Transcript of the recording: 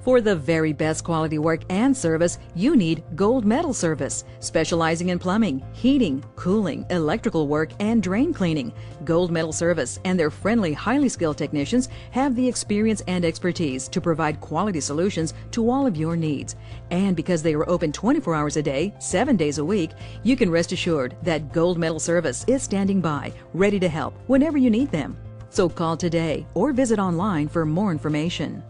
For the very best quality work and service, you need Gold Metal Service, specializing in plumbing, heating, cooling, electrical work, and drain cleaning. Gold Metal Service and their friendly, highly skilled technicians have the experience and expertise to provide quality solutions to all of your needs. And because they are open 24 hours a day, 7 days a week, you can rest assured that Gold Metal Service is standing by, ready to help whenever you need them. So call today or visit online for more information.